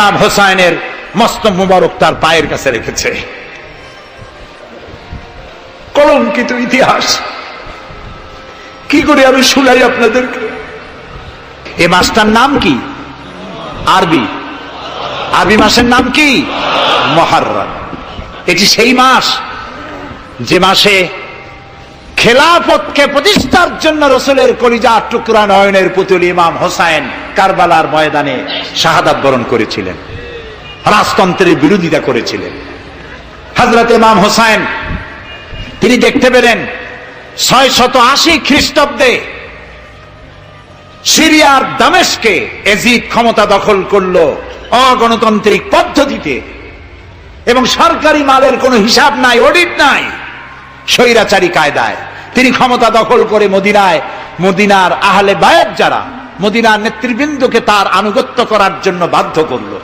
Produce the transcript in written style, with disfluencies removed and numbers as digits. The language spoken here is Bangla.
ইমাম হোসাইনের মস্ত মুবারক তার পায়ের কাছে রেখেছে। কলঙ্কিত ইতিহাস। কি করে আমি শুনাই আপনাদেরকে? এ মাসটার নাম কি? আরবি মাসের নাম কি? মুহররম। এটি সেই মাস যে মাসে খেলাফতকে প্রতিষ্ঠার জন্য রাসূলের কলিজার টুকরা নয়নের পুতুল ইমাম হোসাইন কারবালার ময়দানে শাহাদাত বরণ করেছিলেন, রাজতন্ত্রের বিরোধিতা করেছিলেন। হযরত ইমাম হোসাইন তিনি দেখতে পেলেন 680 খ্রিস্টাব্দে সিরিয়ার দামেস্কে এজিদ ক্ষমতা দখল করলো অগণতান্ত্রিক পদ্ধতিতে, এবং সরকারি মালের কোনো হিসাব নাই, অডিট নাই, স্বৈরাচারী কায়দায় তিনি ক্ষমতা দখল করে মদিনার আহলে বায়াত যারা মদিনার নেতৃবৃন্দকে তার আনুগত্য করার জন্য বাধ্য করলো।